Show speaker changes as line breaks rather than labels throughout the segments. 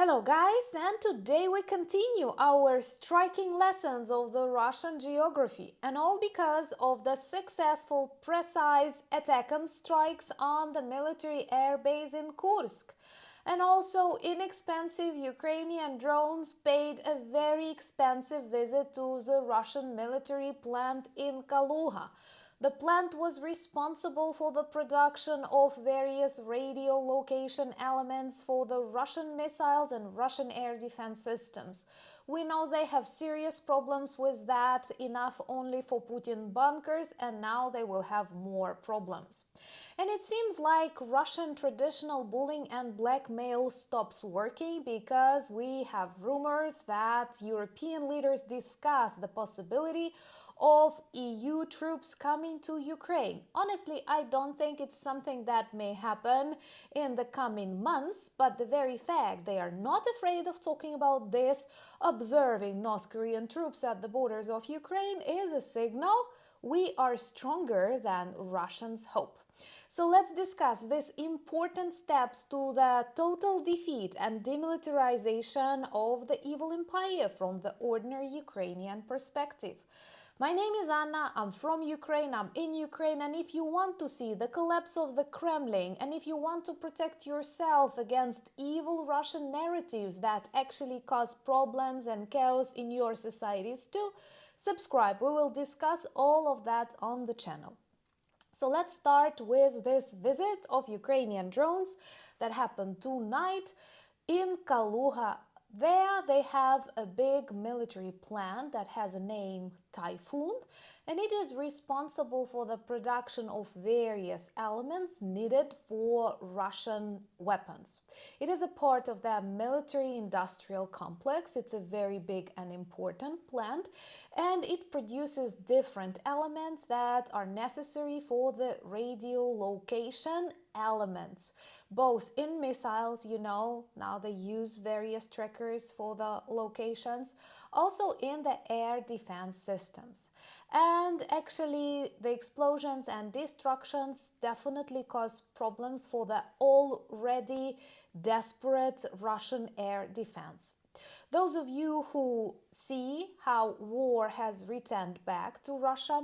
Hello guys, and today we continue our striking lessons of the Russian geography, and all because of the successful, precise ATACMS strikes on the military airbase in Kursk. And also inexpensive Ukrainian drones paid a very expensive visit to the Russian military plant in Kaluga. The plant was responsible for the production of various radio location elements for the Russian missiles and Russian air defense systems. We know they have serious problems with that, enough only for Putin bunkers, and now they will have more problems. And it seems like Russian traditional bullying and blackmail stops working because we have rumors that European leaders discuss the possibility of EU troops coming to Ukraine. Honestly, I don't think it's something that may happen in the coming months, but the very fact they are not afraid of talking about this, observing North Korean troops at the borders of Ukraine, is a signal we are stronger than Russians hope. So let's discuss these important steps to the total defeat and demilitarization of the evil empire from the ordinary Ukrainian perspective. My name is Anna, I'm from Ukraine, I'm in Ukraine, and if you want to see the collapse of the Kremlin, and if you want to protect yourself against evil Russian narratives that actually cause problems and chaos in your societies too, subscribe. We will discuss all of that on the channel. So let's start with this visit of Ukrainian drones that happened tonight in Kaluga. There they have a big military plant that has a name Typhoon, and it is responsible for the production of various elements needed for Russian weapons. It is a part of the military industrial complex. It's a very big and important plant, and it produces different elements that are necessary for the radio location elements, both in missiles, now they use various trackers for the locations, also in the air defense systems. And actually the explosions and destructions definitely cause problems for the already desperate Russian air defense. Those of you who see how war has returned back to Russia,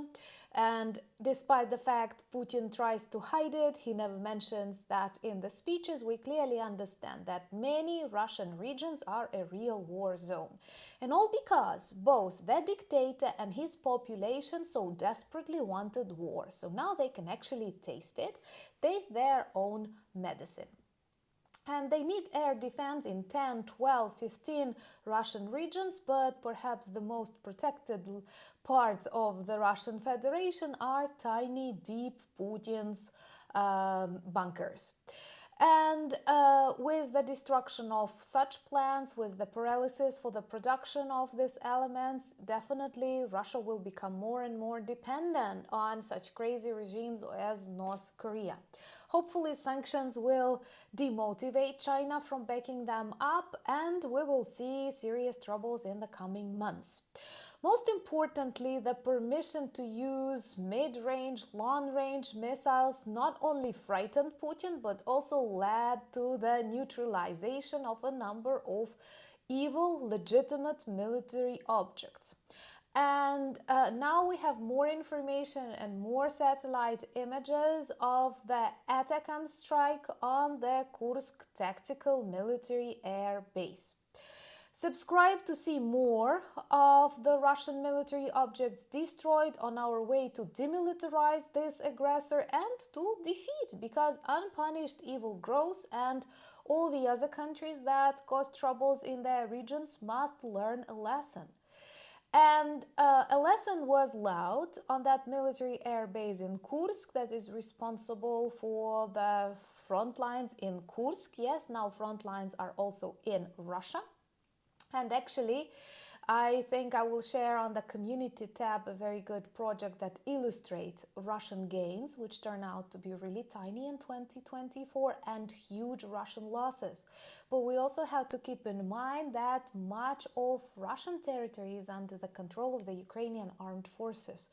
and despite the fact Putin tries to hide it, he never mentions that in the speeches, we clearly understand that many Russian regions are a real war zone. And all because both the dictator and his population so desperately wanted war. So now they can actually taste their own medicine. And they need air defense in 10, 12, 15 Russian regions, but perhaps the most protected parts of the Russian Federation are tiny, deep Putin's bunkers. And with the destruction of such plants, with the paralysis for the production of these elements, definitely Russia will become more and more dependent on such crazy regimes as North Korea. Hopefully sanctions will demotivate China from backing them up, and we will see serious troubles in the coming months. Most importantly, the permission to use mid-range, long-range missiles not only frightened Putin, but also led to the neutralization of a number of evil, legitimate military objects. And now we have more information and more satellite images of the ATACMS strike on the Kursk Tactical Military Air Base. Subscribe to see more of the Russian military objects destroyed on our way to demilitarize this aggressor and to defeat, because unpunished evil grows, and all the other countries that cause troubles in their regions must learn a lesson. And a lesson was learned on that military air base in Kursk that is responsible for the front lines in Kursk. Yes, now front lines are also in Russia. And actually, I think I will share on the community tab a very good project that illustrates Russian gains, which turn out to be really tiny in 2024, and huge Russian losses. But we also have to keep in mind that much of Russian territory is under the control of the Ukrainian armed forces.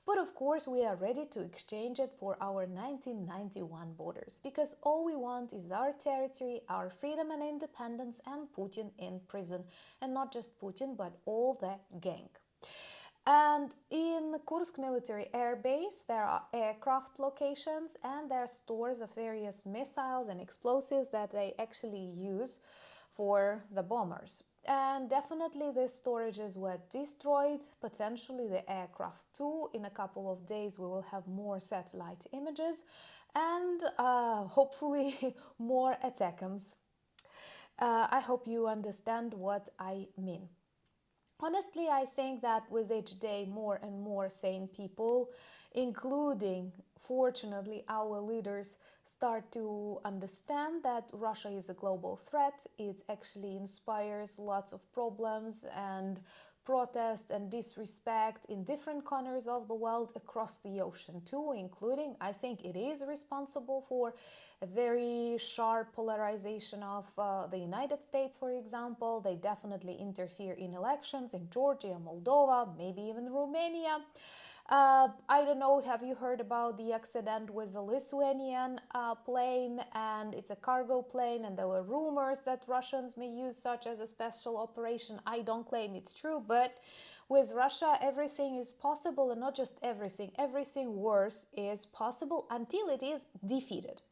But of course, we are ready to exchange it for our 1991 borders, because all we want is our territory, our freedom and independence, and Putin in prison. And not just Putin, but all the gang. And in Kursk military air base, there are aircraft locations and there are stores of various missiles and explosives that they actually use for the bombers. And definitely these storages were destroyed, potentially the aircraft too. In a couple of days we will have more satellite images and hopefully more ATACMS. I hope you understand what I mean. Honestly, I think that with each day more and more sane people, including, fortunately, our leaders, start to understand that Russia is a global threat. It actually inspires lots of problems and protests and disrespect in different corners of the world across the ocean too, including, I think it is responsible for a very sharp polarization of the United States, for example. They definitely interfere in elections in Georgia, Moldova, maybe even Romania. I don't know, have you heard about the accident with the Lithuanian plane? And it's a cargo plane, and there were rumors that Russians may use such as a special operation. I don't claim it's true, but with Russia, everything is possible, and not just everything worse is possible until it is defeated.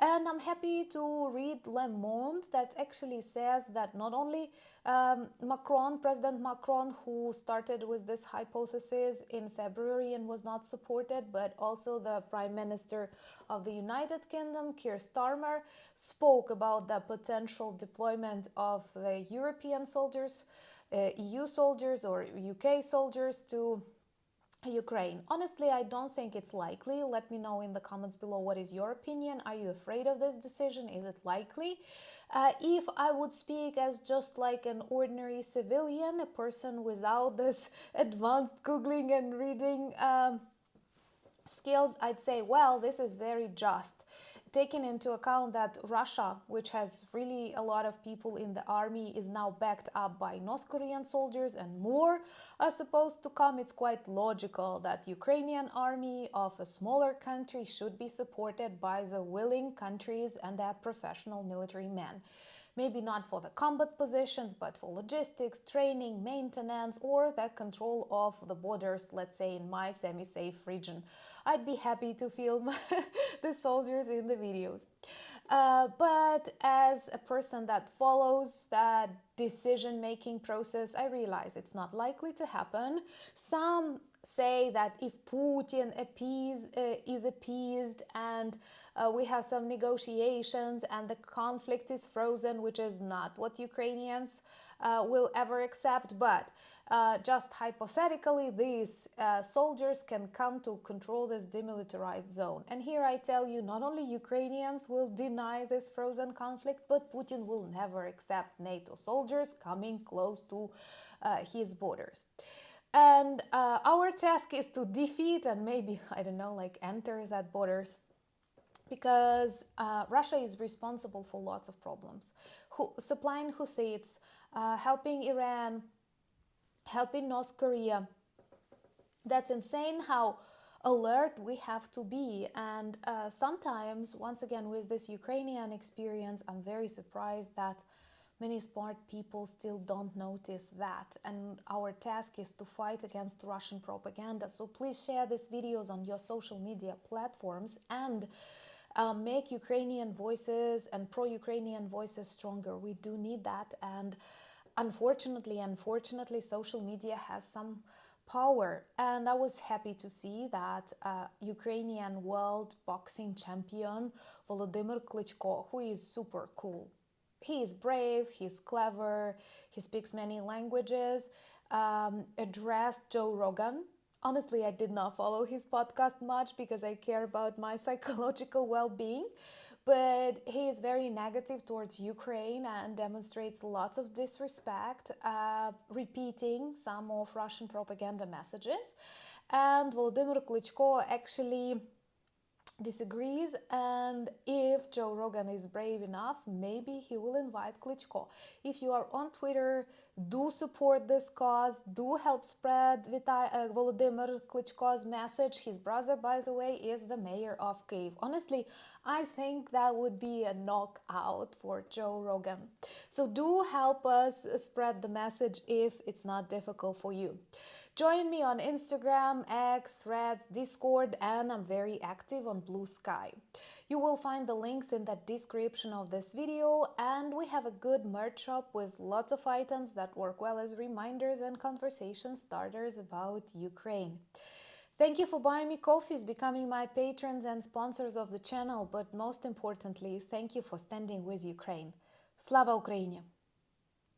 And I'm happy to read Le Monde that actually says that not only President Macron, who started with this hypothesis in February and was not supported, but also the Prime Minister of the United Kingdom, Keir Starmer, spoke about the potential deployment of the European soldiers, EU soldiers or UK soldiers to Ukraine. Honestly, I don't think it's likely. Let me know in the comments below what is your opinion. Are you afraid of this decision? Is it likely? If I would speak as just like an ordinary civilian, a person without this advanced Googling and reading skills, I'd say, well, this is very just. Taking into account that Russia, which has really a lot of people in the army, is now backed up by North Korean soldiers and more are supposed to come, it's quite logical that Ukrainian army of a smaller country should be supported by the willing countries and their professional military men. Maybe not for the combat positions, but for logistics, training, maintenance, or the control of the borders, let's say in my semi-safe region. I'd be happy to film the soldiers in the videos. But as a person that follows that decision-making process, I realize it's not likely to happen. Some say that if Putin is appeased and we have some negotiations and the conflict is frozen, which is not what Ukrainians will ever accept, but just hypothetically, these soldiers can come to control this demilitarized zone. And here I tell you, not only Ukrainians will deny this frozen conflict, but Putin will never accept NATO soldiers coming close to his borders. And our task is to defeat and maybe, I don't know, like enter that borders, because Russia is responsible for lots of problems. Supplying Houthis, helping Iran, helping North Korea. That's insane how alert we have to be. And sometimes, once again, with this Ukrainian experience, I'm very surprised that many smart people still don't notice that. And our task is to fight against Russian propaganda. So please share these videos on your social media platforms and make Ukrainian voices and pro-Ukrainian voices stronger. We do need that. And unfortunately, social media has some power. And I was happy to see that Ukrainian world boxing champion Volodymyr Klitschko, who is super cool. He is brave, he's clever, he speaks many languages, addressed Joe Rogan. Honestly, I did not follow his podcast much because I care about my psychological well-being, but he is very negative towards Ukraine and demonstrates lots of disrespect, repeating some of Russian propaganda messages. And Volodymyr Klitschko actually disagrees, and if Joe Rogan is brave enough, maybe he will invite Klitschko. If you are on Twitter, do support this cause, do help spread Volodymyr Klitschko's message. His brother, by the way, is the mayor of Kyiv. Honestly, I think that would be a knockout for Joe Rogan. So do help us spread the message if it's not difficult for you. Join me on Instagram, X, Threads, Discord, and I'm very active on Blue Sky. You will find the links in the description of this video, and we have a good merch shop with lots of items that work well as reminders and conversation starters about Ukraine. Thank you for buying me coffees, becoming my patrons and sponsors of the channel, but most importantly, thank you for standing with Ukraine. Slava Ukraini!